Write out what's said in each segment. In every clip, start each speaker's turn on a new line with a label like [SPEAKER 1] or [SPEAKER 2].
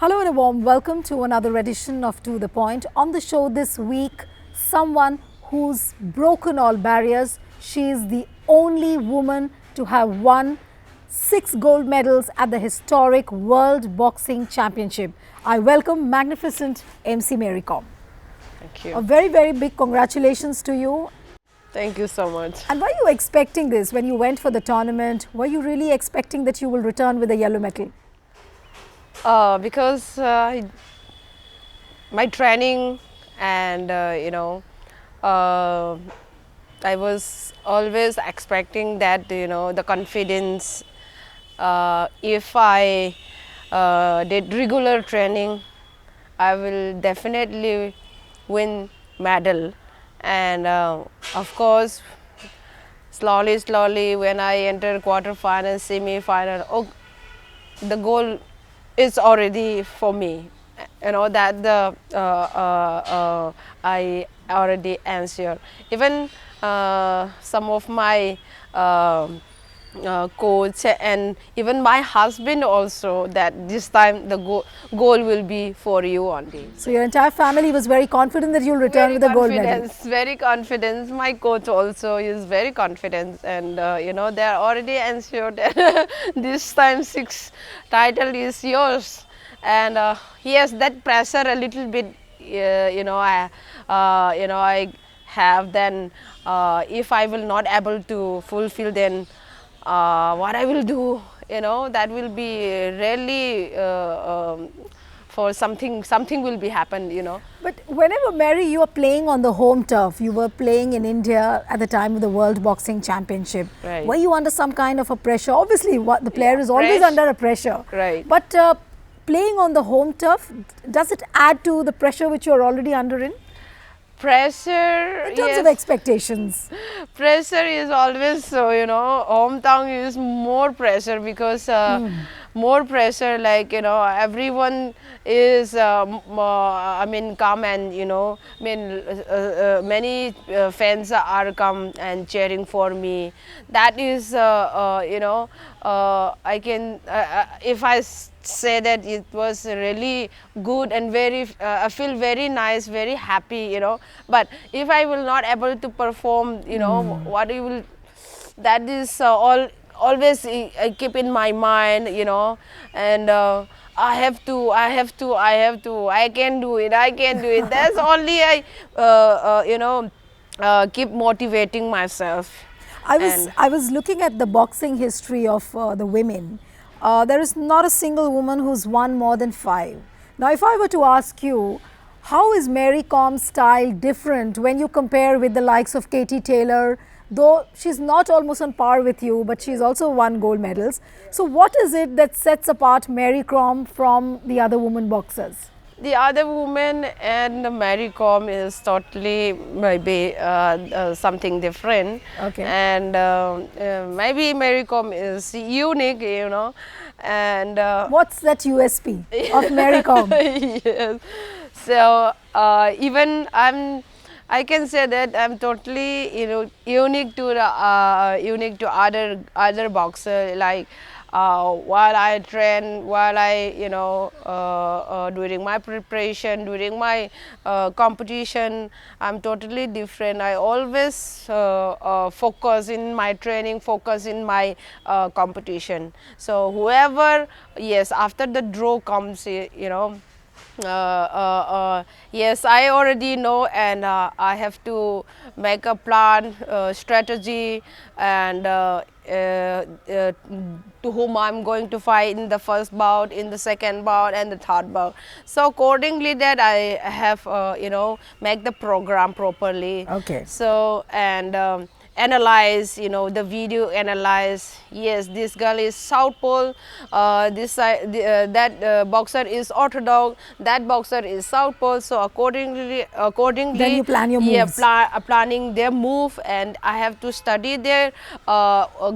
[SPEAKER 1] Hello and a warm welcome to another edition of To The Point. On the show this week, someone who's broken all barriers. She is the only woman to have won 6 gold medals at the historic World Boxing Championship. I welcome magnificent MC Mary Kom.
[SPEAKER 2] Thank you.
[SPEAKER 1] A very big congratulations to you.
[SPEAKER 2] Thank you so much.
[SPEAKER 1] And were you expecting this when you went for the tournament? Were you really expecting that you will return with a yellow medal?
[SPEAKER 2] Because my training and I was always expecting that the confidence. If I did regular training, I will definitely win medal. And of course, slowly when I enter quarter-final, semi-final, the goal is already for me. That I already answered. Even some of my coach and even my husband also, that this time the goal will be for you only.
[SPEAKER 1] So your entire family was very confident that you'll return with a gold medal.
[SPEAKER 2] Very confident. My coach also is very confident, and they are already ensured that this time 6 title is yours. And yes, that pressure a little bit. I have. Then if I will not able to fulfill, then what I will do, that will be really for something will be happen,
[SPEAKER 1] But whenever, Mary, you were playing on the home turf, you were playing in India at the time of the World Boxing Championship.
[SPEAKER 2] Right.
[SPEAKER 1] Were you under some kind of a pressure? Obviously, the player is always under a pressure.
[SPEAKER 2] Right.
[SPEAKER 1] But playing on the home turf, does it add to the pressure which you are already under in?
[SPEAKER 2] Pressure,
[SPEAKER 1] In terms of expectations.
[SPEAKER 2] Pressure is always so, hometown is more pressure because more pressure, like, everyone is, come and, many fans are come and cheering for me. That is, I can, if I say that it was really good and I feel very nice, very happy, but if I will not able to perform, what you will, that is always I keep in my mind, and I have to, I can do it. That's only I keep motivating myself.
[SPEAKER 1] I was looking at the boxing history of the women. There is not a single woman who's won more than 5. Now, if I were to ask you, how is Mary Kom's style different when you compare with the likes of Katie Taylor? Though she's not almost on par with you, but she's also won gold medals. So what is it that sets apart Mary Kom from the other women boxers?
[SPEAKER 2] The other woman and Mary Kom is totally maybe something different.
[SPEAKER 1] Okay.
[SPEAKER 2] And maybe Mary Kom is unique, and
[SPEAKER 1] what's that USP of Mary Kom?
[SPEAKER 2] Yes. So even I can say that I'm totally unique to the other boxer, like while I train, while I during my preparation, during my competition, I'm totally different. I always focus in my training, focus in my competition. So whoever, yes, after the draw comes, yes, I already know, and I have to make a plan, strategy, and to whom I'm going to fight in the first bout, in the second bout, and the third bout. So accordingly, that I have make the program properly.
[SPEAKER 1] Okay.
[SPEAKER 2] So and analyze, the video analyze. Yes, this girl is southpaw. That boxer is orthodox. That boxer is southpaw. So accordingly,
[SPEAKER 1] then you plan your moves.
[SPEAKER 2] Yeah, planning their move, and I have to study their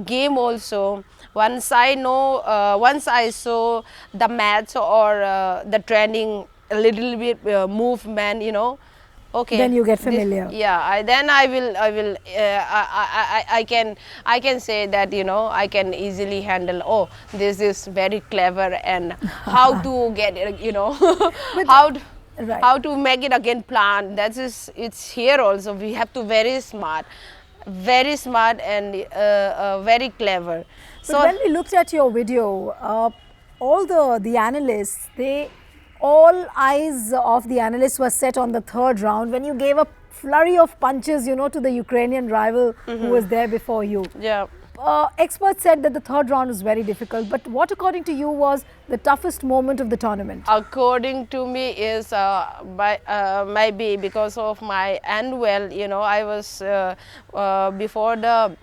[SPEAKER 2] game also. Once I know, once I saw the match or the training, a little bit movement, okay,
[SPEAKER 1] then you get familiar.
[SPEAKER 2] Yeah, then I will I can say that, you know, I can easily handle, oh, this is very clever, and how to get it, you know,
[SPEAKER 1] But-
[SPEAKER 2] how to,
[SPEAKER 1] Right.
[SPEAKER 2] how to make it again plan. That is, it's here also. We have to very smart and very clever.
[SPEAKER 1] But when we looked at your video, all the analysts, all eyes of the analysts were set on the third round when you gave a flurry of punches, you know, to the Ukrainian rival who was there before you.
[SPEAKER 2] Yeah.
[SPEAKER 1] Experts said that the third round was very difficult, but what according to you was the toughest moment of the tournament?
[SPEAKER 2] According to me is maybe because of my annual, you know, I was before the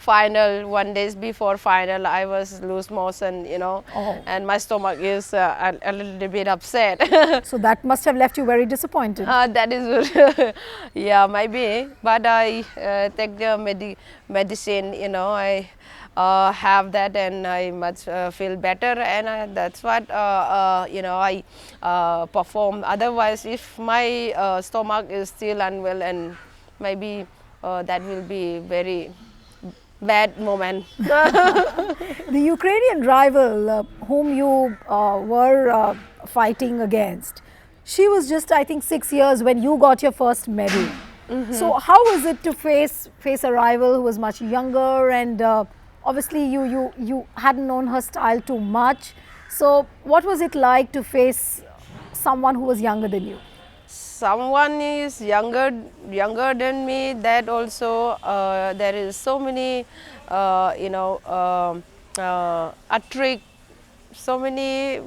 [SPEAKER 2] final, 1 day before final, I was loose motion, you know, and my stomach is a little bit upset.
[SPEAKER 1] So that must have left you very disappointed.
[SPEAKER 2] That is good. Yeah, maybe, but I take the medicine, you know, I have that, and I much feel better, and that's what you know, I perform. Otherwise, if my stomach is still unwell, and maybe that will be very bad moment.
[SPEAKER 1] The Ukrainian rival whom you were fighting against, she was just, I think, 6 years when you got your first medal. So how was it to face a rival who was much younger, and obviously you hadn't known her style too much. So what was it like to face someone who was younger than you?
[SPEAKER 2] Someone is younger than me, that also there is so many you know, a trick, so many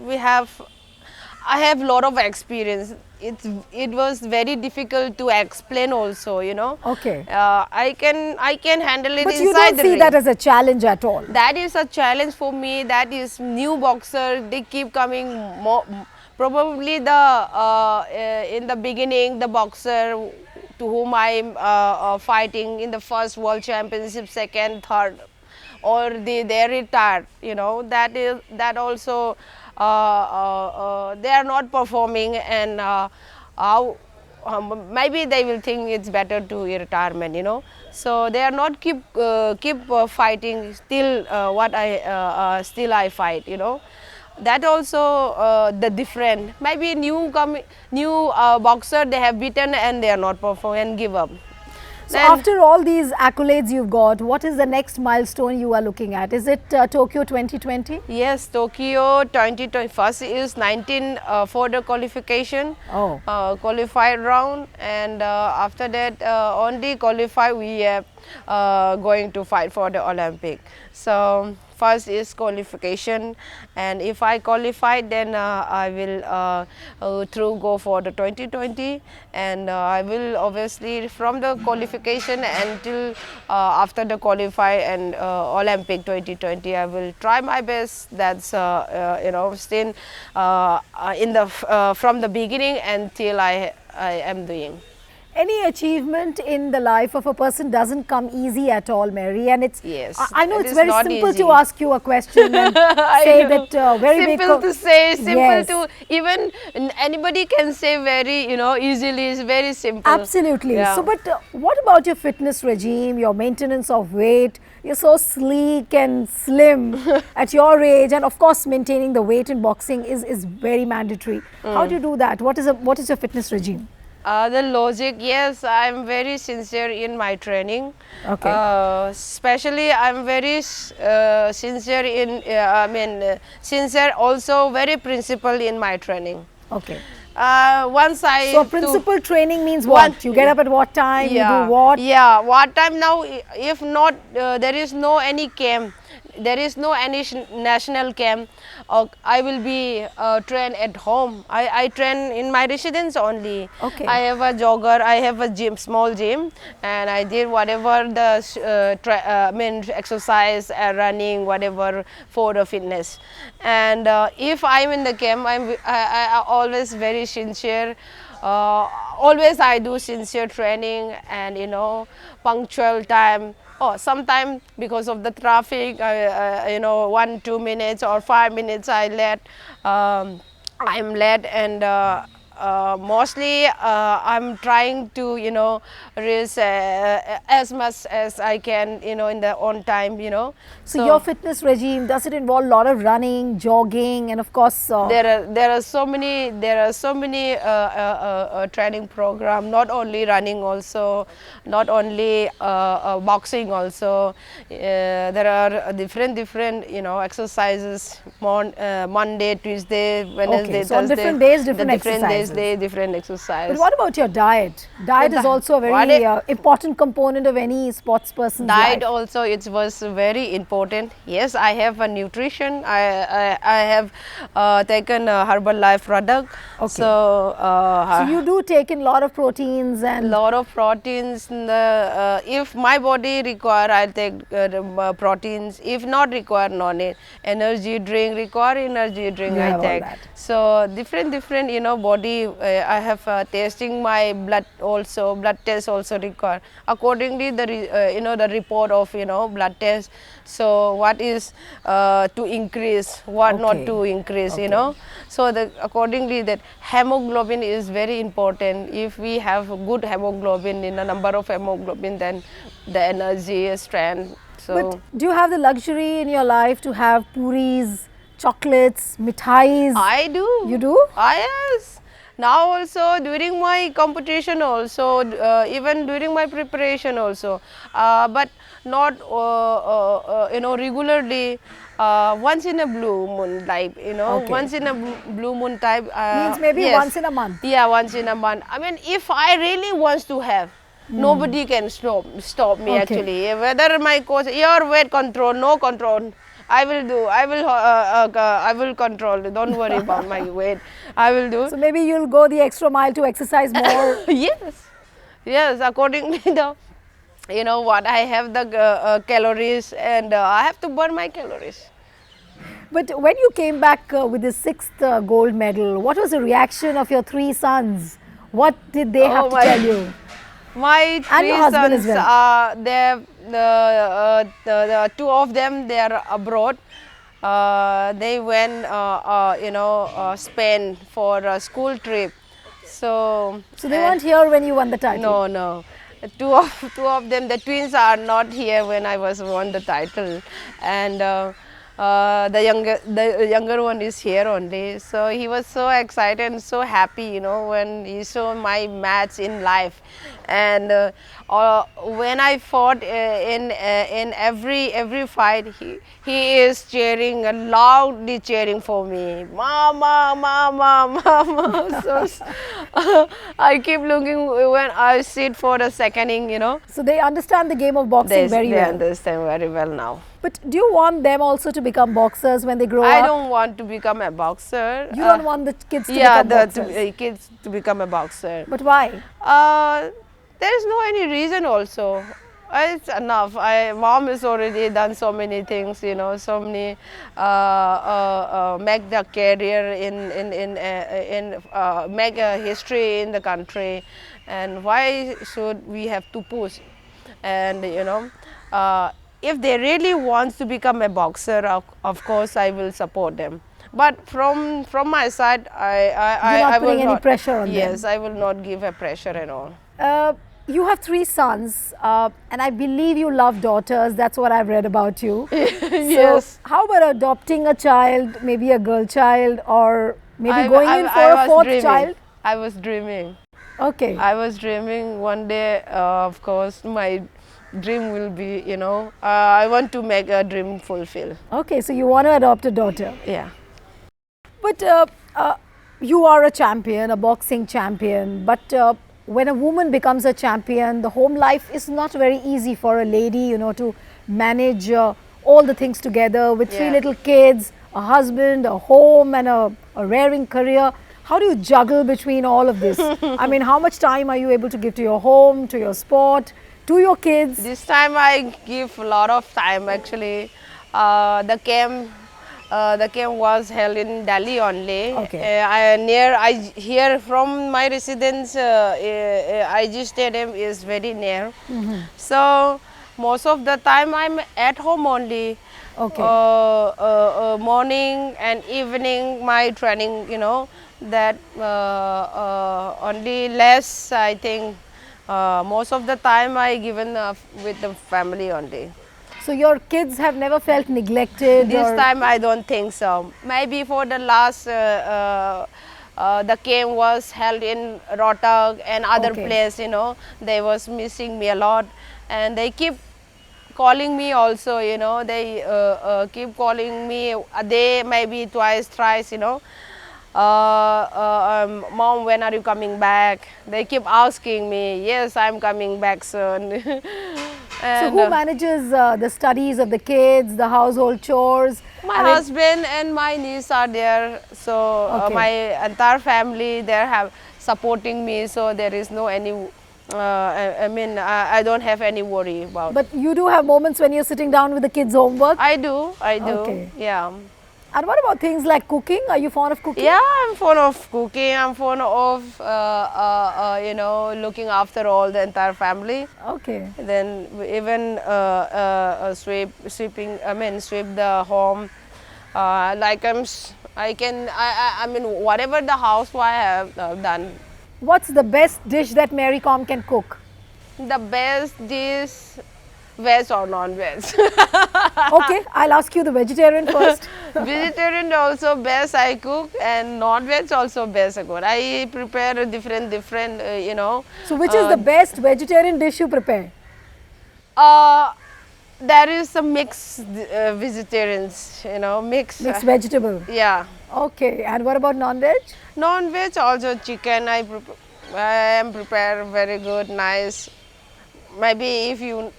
[SPEAKER 2] I have lot of experience. It was very difficult to explain also, you know.
[SPEAKER 1] Okay.
[SPEAKER 2] I can handle it
[SPEAKER 1] But
[SPEAKER 2] inside
[SPEAKER 1] you don't
[SPEAKER 2] the
[SPEAKER 1] see
[SPEAKER 2] ring.
[SPEAKER 1] that as a challenge at all?
[SPEAKER 2] That is a challenge for me. That is new boxer. They keep coming more. Probably in the beginning, the boxer to whom I'm fighting in the first world championship, second, third, or they retired. You know, that also they are not performing, and how maybe they will think it's better to retirement. You know, so they are not keep fighting. Still, what I still I fight. You know. That also the different. Maybe new boxer, they have beaten and they are not performing and give up.
[SPEAKER 1] So after all these accolades you've got, what is the next milestone you are looking at? Is it Tokyo 2020?
[SPEAKER 2] Yes, Tokyo 2020. First is 19 for the qualification, qualified round, and after that only qualify we are going to fight for the Olympic. So first is qualification, and if I qualify, then I will through go for the 2020, and I will obviously from the qualification until after the qualify and Olympic 2020, I will try my best. That's you know, still in the from the beginning until I am doing.
[SPEAKER 1] Any achievement in the life of a person doesn't come easy at all, Mary, and it's,
[SPEAKER 2] yes,
[SPEAKER 1] I know
[SPEAKER 2] it
[SPEAKER 1] it's
[SPEAKER 2] is
[SPEAKER 1] very
[SPEAKER 2] not
[SPEAKER 1] simple
[SPEAKER 2] easy
[SPEAKER 1] to ask you a question and say that very
[SPEAKER 2] simple to say, simple
[SPEAKER 1] yes.
[SPEAKER 2] to even anybody can say very, you know, easily. It's very simple.
[SPEAKER 1] Absolutely.
[SPEAKER 2] Yeah.
[SPEAKER 1] So, but what about your fitness regime, your maintenance of weight? You're so sleek and slim at your age, and of course, maintaining the weight in boxing is very mandatory. How do you do that? What is your fitness regime?
[SPEAKER 2] The logic, yes, I'm very sincere in my training.
[SPEAKER 1] Okay.
[SPEAKER 2] Especially, I'm very sincere in, sincere also very principled in my training.
[SPEAKER 1] Okay.
[SPEAKER 2] Once I
[SPEAKER 1] So principal training means what? You get up at what time?
[SPEAKER 2] Yeah,
[SPEAKER 1] you do what?
[SPEAKER 2] Yeah, what time now? If not, there is no any camp. There is no any national camp. I will be trained at home. I train in my residence only.
[SPEAKER 1] Okay.
[SPEAKER 2] I have a jogger. I have a gym, small gym, and I did whatever the exercise, running, whatever for the fitness. And if I'm in the camp, I always very sincere. Always I do sincere training, and you know, punctual time. Oh, sometimes because of the traffic, you know, 1-2 minutes or 5 minutes I let, I'm late, and mostly I'm trying to, raise as much as I can, in the on time,
[SPEAKER 1] So your fitness regime, does it involve a lot of running, jogging, and of course
[SPEAKER 2] there are so many training program, not only running, also not only boxing, also there are different exercises, Monday, Tuesday, Wednesday,
[SPEAKER 1] okay, so on
[SPEAKER 2] Thursday,
[SPEAKER 1] different days,
[SPEAKER 2] the
[SPEAKER 1] different exercises.
[SPEAKER 2] different exercise.
[SPEAKER 1] But what about your diet? Diet is also a very important component of any sports person's
[SPEAKER 2] Diet
[SPEAKER 1] life.
[SPEAKER 2] also, it was very important. Yes, I have a nutrition. I have taken a Herbalife product.
[SPEAKER 1] Okay.
[SPEAKER 2] So
[SPEAKER 1] you do take in a lot of proteins and
[SPEAKER 2] lot of proteins. If my body require, I'll take proteins. If not require, no need. Energy drink require, energy drink
[SPEAKER 1] You
[SPEAKER 2] I
[SPEAKER 1] have all
[SPEAKER 2] take.
[SPEAKER 1] that.
[SPEAKER 2] So different body. I have testing my blood also. Blood test also require. Accordingly, the report of blood test. So what is to increase, what not
[SPEAKER 1] Okay.
[SPEAKER 2] to increase,
[SPEAKER 1] Okay.
[SPEAKER 2] So accordingly, that hemoglobin is very important. If we have good hemoglobin, in a number of hemoglobin, then the energy, strength. So
[SPEAKER 1] But do you have the luxury in your life to have puris, chocolates, mithais?
[SPEAKER 2] I do.
[SPEAKER 1] You do?
[SPEAKER 2] Yes. Now also during my competition also, even during my preparation also, but not regularly. Once in a blue moon type,
[SPEAKER 1] Okay.
[SPEAKER 2] once in a blue moon type.
[SPEAKER 1] Means maybe
[SPEAKER 2] yes.
[SPEAKER 1] once in a month.
[SPEAKER 2] Yeah, once in a month. I mean, if I really wants to have, nobody can stop me.
[SPEAKER 1] Okay.
[SPEAKER 2] Actually, whether my coach, your weight control, no control. I will do. I will control. Don't worry about my weight. I will do.
[SPEAKER 1] So maybe you'll go the extra mile to exercise more.
[SPEAKER 2] Yes, yes. Accordingly, what I have the calories, and I have to burn my calories.
[SPEAKER 1] But when you came back with the 6th gold medal, what was the reaction of your 3 sons? What did they have to tell you?
[SPEAKER 2] My three
[SPEAKER 1] your husband as
[SPEAKER 2] sons,
[SPEAKER 1] well.
[SPEAKER 2] the two of them, they are abroad. They went, Spain for a school trip. So
[SPEAKER 1] they weren't here when you won the title?
[SPEAKER 2] No, no. Two of them, the twins, are not here when I was won the title, and the younger one is here only. So he was so excited and so happy, when he saw my match in live. And when I fought in every fight, he is cheering, loudly cheering for me, mama, mama, mama. So I keep looking when I sit for the second inning,
[SPEAKER 1] So they understand the game of boxing very
[SPEAKER 2] they
[SPEAKER 1] well.
[SPEAKER 2] understand very well now.
[SPEAKER 1] But do you want them also to become boxers when they grow
[SPEAKER 2] I
[SPEAKER 1] up?
[SPEAKER 2] don't want to become a boxer.
[SPEAKER 1] You don't want the kids to
[SPEAKER 2] yeah,
[SPEAKER 1] become boxers?
[SPEAKER 2] kids to become a boxer.
[SPEAKER 1] But why?
[SPEAKER 2] There is no any reason also. It's enough. Mom has already done so many things, so many make the career in make a history in the country, and why should we have to push? And if they really want to become a boxer, of course I will support them. But from my side, I will
[SPEAKER 1] putting any pressure on them.
[SPEAKER 2] Yes, I will not give a pressure at all.
[SPEAKER 1] You have 3 sons, and I believe you love daughters. That's what I've read about you.
[SPEAKER 2] Yes.
[SPEAKER 1] So, how about adopting a child, maybe a girl child, or maybe going in for
[SPEAKER 2] I
[SPEAKER 1] a
[SPEAKER 2] was
[SPEAKER 1] 4th
[SPEAKER 2] dreaming.
[SPEAKER 1] child?
[SPEAKER 2] I was dreaming.
[SPEAKER 1] Okay.
[SPEAKER 2] I was dreaming one day, of course, my dream will be, I want to make a dream fulfill.
[SPEAKER 1] Okay, so you want to adopt a daughter.
[SPEAKER 2] Yeah.
[SPEAKER 1] But you are a champion, a boxing champion. But when a woman becomes a champion, the home life is not very easy for a lady, to manage all the things together with 3
[SPEAKER 2] Yeah.
[SPEAKER 1] little kids, a husband, a home, and a rearing career. How do you juggle between all of this? I mean, how much time are you able to give to your home, to your sport, to your kids?
[SPEAKER 2] This time I give a lot of time actually. The camp was held in Delhi only.
[SPEAKER 1] Okay.
[SPEAKER 2] I hear from my residence, IG Stadium is very near. So most of the time I'm at home only.
[SPEAKER 1] Okay.
[SPEAKER 2] Morning and evening my training, that only less, I think. Most of the time I given with the family only.
[SPEAKER 1] So your kids have never felt neglected?
[SPEAKER 2] This
[SPEAKER 1] Or
[SPEAKER 2] time I don't think so. Maybe for the last, the game was held in Rohtang and other
[SPEAKER 1] Okay.
[SPEAKER 2] place, you know, they was missing me a lot, and they keep calling me also, you know, they keep calling me a day, maybe twice, thrice, you know. Mom, when are you coming back? They keep asking me. Yes, I'm coming back soon.
[SPEAKER 1] so
[SPEAKER 2] And
[SPEAKER 1] who manages the studies of the kids, the household chores?
[SPEAKER 2] my
[SPEAKER 1] I mean,
[SPEAKER 2] husband and my niece are there, so
[SPEAKER 1] Okay.
[SPEAKER 2] my entire family, they have supporting me, so there is no any, I mean, I don't have any worry about.
[SPEAKER 1] but you do have moments when you're sitting down with the kids' homework?
[SPEAKER 2] I do,
[SPEAKER 1] Okay.
[SPEAKER 2] yeah.
[SPEAKER 1] And what about things like cooking? Are you fond of cooking?
[SPEAKER 2] Yeah, I'm fond of cooking. I'm fond of, you know, looking after all the entire family.
[SPEAKER 1] Okay.
[SPEAKER 2] Then even sweeping. I mean, sweep the home. Like I mean, whatever the housewife have done.
[SPEAKER 1] What's the best dish that Mary Kom can cook?
[SPEAKER 2] The best dish, veg or non-veg.
[SPEAKER 1] Okay, I'll ask you the vegetarian first.
[SPEAKER 2] Vegetarian also best I cook, and non-veg also best I cook. I prepare a different, you know.
[SPEAKER 1] So which is the best vegetarian dish you prepare?
[SPEAKER 2] There is some mixed vegetarians, you know, mixed.
[SPEAKER 1] Mixed vegetable.
[SPEAKER 2] Yeah.
[SPEAKER 1] Okay, and what about non-veg?
[SPEAKER 2] Non-veg also chicken. I am prepare very good, nice. Maybe if you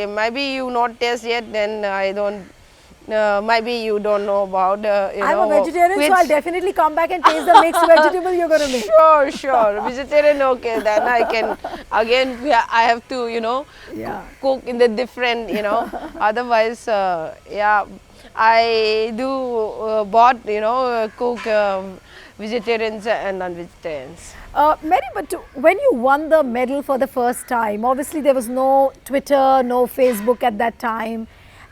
[SPEAKER 2] maybe you not taste yet, then I don't. Maybe you don't know about. You
[SPEAKER 1] I'm
[SPEAKER 2] know,
[SPEAKER 1] a vegetarian, so I'll definitely come back and taste the mixed vegetable you're going to make.
[SPEAKER 2] Sure, sure. Vegetarian, okay. Then I can again. I have to, you know,
[SPEAKER 1] Yeah.
[SPEAKER 2] cook in the different, you know. Otherwise, yeah, I do both, you know, cook vegetarians and non-vegetarians.
[SPEAKER 1] Mary, but when you won the medal for the first time, obviously there was no Twitter, no Facebook at that time.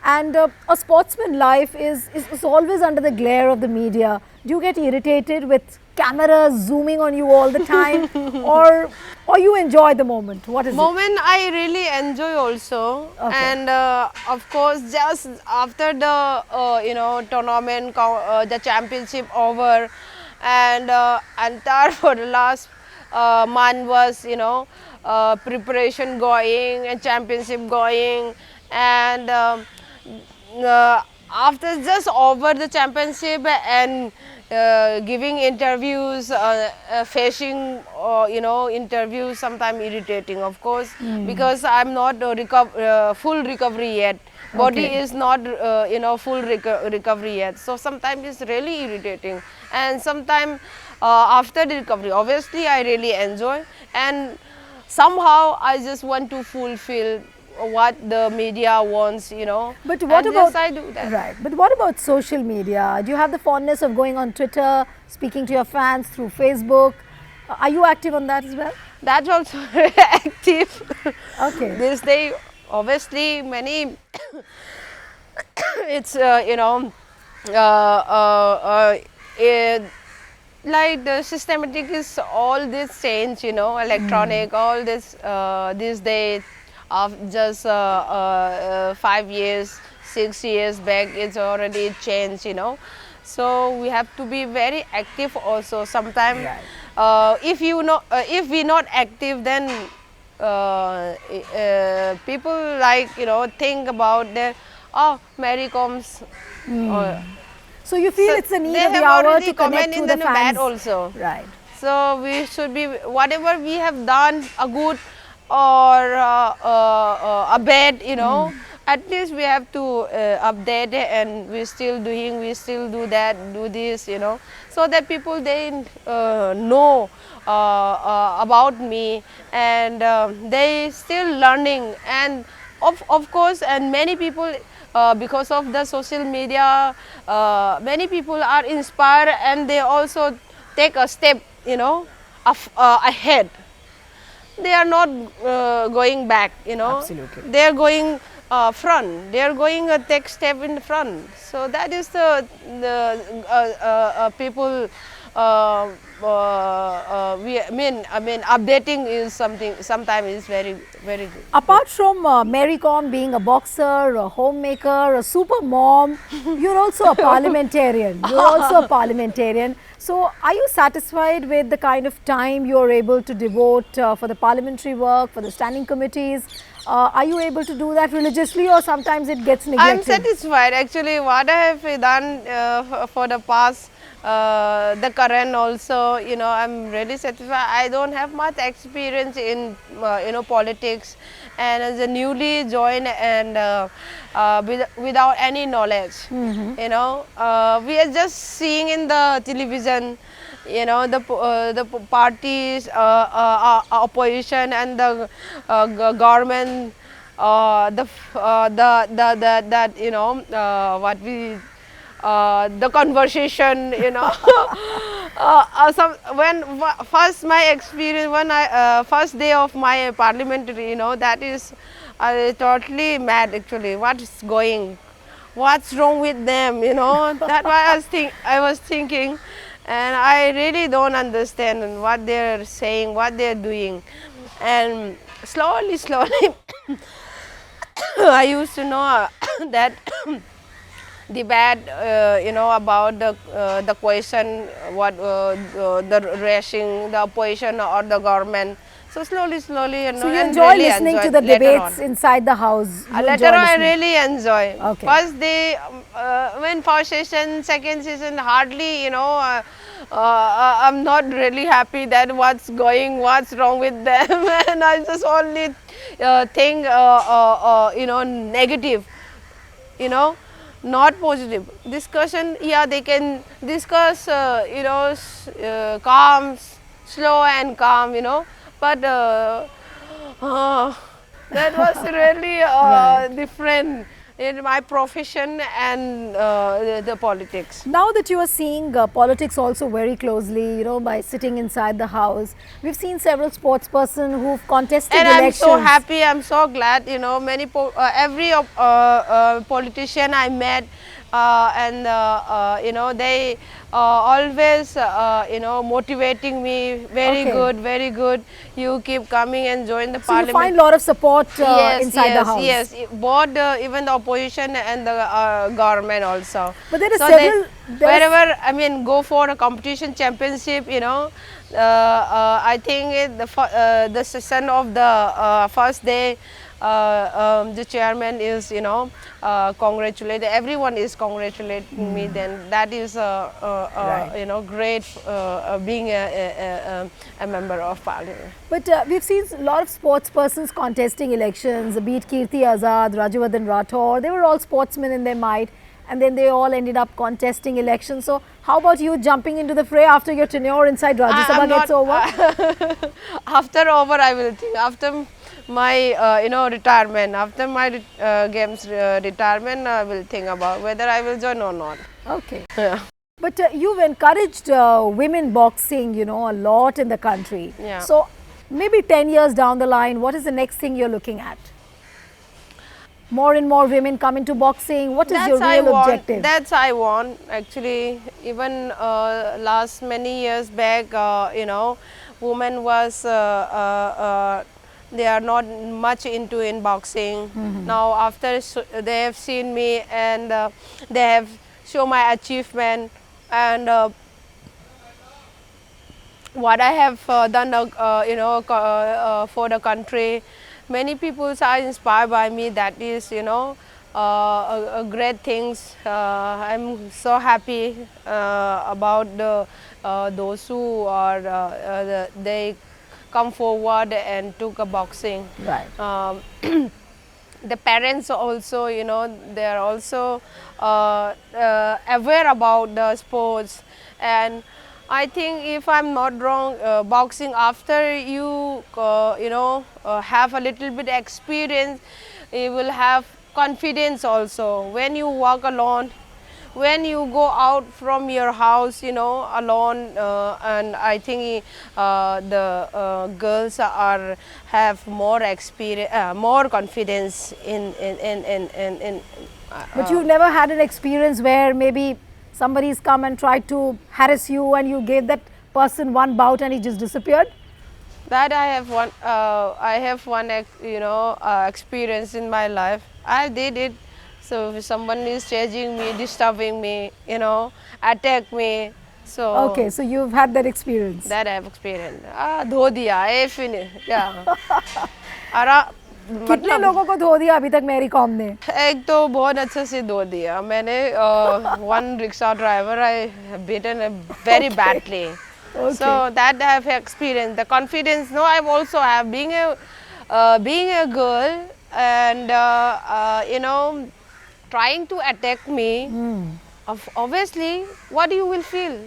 [SPEAKER 1] And a sportsman life is always under the glare of the media. Do you get irritated with cameras zooming on you all the time? or you enjoy the moment? What is
[SPEAKER 2] Moment I really enjoy also.
[SPEAKER 1] Okay.
[SPEAKER 2] And of course, just after the, you know, tournament, the championship over, and entire for the last month was, you know, preparation going and championship going, and after just over the championship and giving interviews, facing, you know, interviews, sometimes irritating, of course, because I'm not full recovery yet. Body
[SPEAKER 1] Okay.
[SPEAKER 2] is not, you know, full recovery yet. So sometimes it's really irritating. And sometimes after the recovery, obviously I really enjoy, and somehow I just want to fulfill what the media wants, you know.
[SPEAKER 1] But what
[SPEAKER 2] and
[SPEAKER 1] about
[SPEAKER 2] yes, I do that.
[SPEAKER 1] right? But what about social media? Do you have the fondness of going on Twitter, speaking to your fans through Facebook? Are you active on that as well?
[SPEAKER 2] That's also very active.
[SPEAKER 1] Okay.
[SPEAKER 2] This day, obviously, many. It's you know, it, like the systematic is all this change, you know, electronic, all this these days of just 5 years, 6 years back, it's already changed, you know. So we have to be very active also. Sometimes, if we're not active, then people like, you know, think about the, oh, Mary Koms.
[SPEAKER 1] So you feel
[SPEAKER 2] So
[SPEAKER 1] it's a need
[SPEAKER 2] they
[SPEAKER 1] of the
[SPEAKER 2] have
[SPEAKER 1] hour
[SPEAKER 2] already
[SPEAKER 1] to connect
[SPEAKER 2] comment
[SPEAKER 1] to
[SPEAKER 2] in
[SPEAKER 1] the
[SPEAKER 2] the
[SPEAKER 1] fans.
[SPEAKER 2] bad also.
[SPEAKER 1] Right.
[SPEAKER 2] So we should be, whatever we have done, a good or a bad, you know, at least we have to update it, and we still do that, do this, you know, so that people, they know about me, and they still learning, and of course, and many people, because of the social media, many people are inspired, and they also take a step, you know, ahead. They are not going back, you know.
[SPEAKER 1] Absolutely.
[SPEAKER 2] They are going front. They are going a take step in front. So that is the people updating is something, sometimes is very, very good.
[SPEAKER 1] Apart from Mary Kom being a boxer, a homemaker, a super mom, you're also a parliamentarian. You're also a parliamentarian. So, are you satisfied with the kind of time you're able to devote for the parliamentary work, for the standing committees? Are you able to do that religiously, or sometimes it gets neglected?
[SPEAKER 2] I'm satisfied. Actually, what I have done for the past, the current also, I'm really satisfied. I don't have much experience in, politics, and as a newly joined and without any knowledge, we are just seeing in the television, the parties, opposition and the government, the conversation, first my experience when I first day of my parliamentary, that is totally mad actually. What's wrong with them, that why I was thinking, and I really don't understand what they're saying, what they're doing, and slowly I used to know that the bad, about the question, what the rushing, the opposition or the government. So slowly,
[SPEAKER 1] so you enjoy listening to the debates inside the house.
[SPEAKER 2] Later on, I really enjoy.
[SPEAKER 1] Okay.
[SPEAKER 2] First day, when first session, second session, hardly, I'm not really happy that what's wrong with them, and I just only think, negative, not positive. Discussion, yeah, they can discuss, calm, slow and calm, but that was really different in my profession and the politics.
[SPEAKER 1] Now that you are seeing politics also very closely, by sitting inside the house, we've seen several sportspersons who've contested
[SPEAKER 2] and
[SPEAKER 1] elections.
[SPEAKER 2] I'm so happy, I'm so glad, many every politician I met, and they always motivating me, very good, you keep coming and join the parliament.
[SPEAKER 1] You find a lot of support inside the house.
[SPEAKER 2] Yes, both even the opposition and the government also.
[SPEAKER 1] But there is
[SPEAKER 2] wherever go for a competition championship, I think the session of the first day, the chairman is, congratulated. Everyone is congratulating me. Then that is, great being a member of parliament.
[SPEAKER 1] But we've seen a lot of sports persons contesting elections. Be it Kirti Azad, Rajya Rathore, they were all sportsmen in their might, and then they all ended up contesting elections. So how about you jumping into the fray after your tenure inside Rajya Sabha gets over?
[SPEAKER 2] After over, I will think. After my retirement, after my games retirement, I will think about whether I will join or not.
[SPEAKER 1] Okay.
[SPEAKER 2] Yeah.
[SPEAKER 1] But you've encouraged women boxing, a lot in the country.
[SPEAKER 2] Yeah.
[SPEAKER 1] So maybe 10 years down the line, what is the next thing you're looking at? More and more women come into boxing. What is your real objective?
[SPEAKER 2] That's I want actually. Even last many years back, women was they are not much into in boxing. Now after they have seen me and they have shown my achievement and what I have done, for the country. Many people are inspired by me. That is, great things. I'm so happy about those who are they come forward and took a boxing.
[SPEAKER 1] Right.
[SPEAKER 2] The parents also, they are also aware about the sports, and I think if I'm not wrong, boxing after you have a little bit experience, you will have confidence also. When you walk alone, when you go out from your house, alone, and I think the girls have more experience, more confidence in.
[SPEAKER 1] But you've never had an experience where maybe somebody's come and tried to harass you and you gave that person one bout and he just disappeared?
[SPEAKER 2] That I have one experience in my life. I did it. So if someone is chasing me, disturbing me, attack me. So
[SPEAKER 1] Okay, so you've had that experience.
[SPEAKER 2] that I have experienced. धो दिया, finish. Yeah. और
[SPEAKER 1] कितने लोगों को धो दिया अभी तक मैरी कॉम ने?
[SPEAKER 2] एक तो बहुत अच्छे से धो दिया मैंने. One rickshaw driver I have beaten very badly.
[SPEAKER 1] Okay.
[SPEAKER 2] So that I have experienced. The confidence. No, I also have being a girl and trying to attack me. Obviously, what you will feel,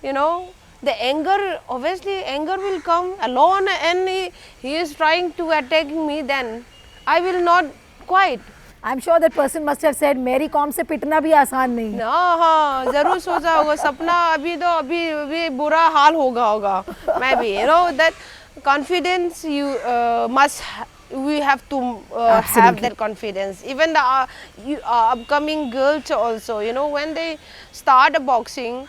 [SPEAKER 2] the anger. Obviously, anger will come alone, and he is trying to attack me. Then I will not quiet.
[SPEAKER 1] I'm sure that person must have said, Mary Kom से पिटना भी आसान नहीं.
[SPEAKER 2] ना हाँ जरूर सोचा होगा सपना अभी बुरा हाल होगा मैं भी that confidence you we have to have that confidence. Even the upcoming girls also, when they start boxing,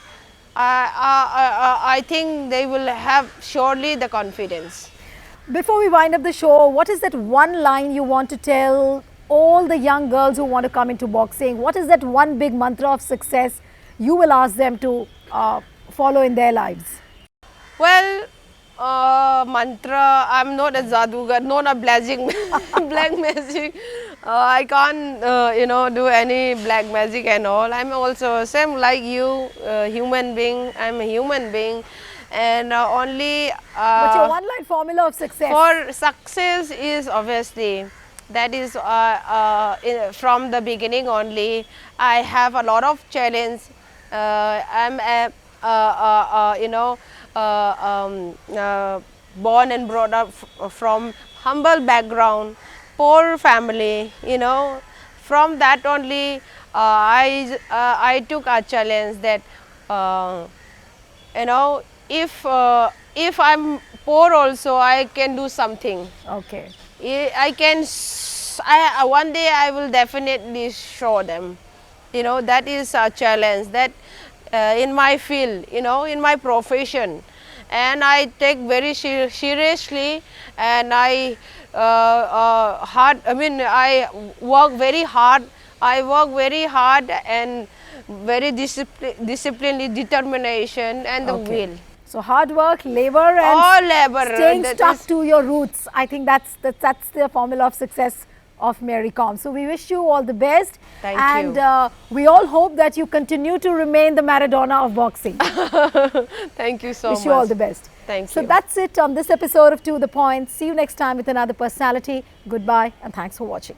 [SPEAKER 2] I think they will have surely the confidence.
[SPEAKER 1] Before we wind up the show, what is that one line you want to tell all the young girls who want to come into boxing? What is that one big mantra of success you will ask them to follow in their lives?
[SPEAKER 2] Well, mantra, I'm not a zadugar, not a black magic. I can't, do any black magic and all. I'm also same like you, human being. I'm a human being. And only...
[SPEAKER 1] but your one-line formula of success?
[SPEAKER 2] For success is obviously... That is from the beginning only. I have a lot of challenge. I'm born and brought up from humble background, poor family. From that only I took a challenge that if I'm poor also I can do something.
[SPEAKER 1] Okay.
[SPEAKER 2] I can. One day I will definitely show them. That is a challenge that in my field, in my profession, and I take very seriously, and I I work very hard. I work very hard and very disciplined, determination, and the will.
[SPEAKER 1] So hard work, labor, and
[SPEAKER 2] all labor,
[SPEAKER 1] staying stuck to your roots. I think that's the formula of success of Mary Kom. So we wish you all the best.
[SPEAKER 2] Thank you.
[SPEAKER 1] And we all hope that you continue to remain the Maradona of boxing.
[SPEAKER 2] Thank you so much.
[SPEAKER 1] Wish you all the best.
[SPEAKER 2] Thank you.
[SPEAKER 1] So that's it on this episode of To The Point. See you next time with another personality. Goodbye and thanks for watching.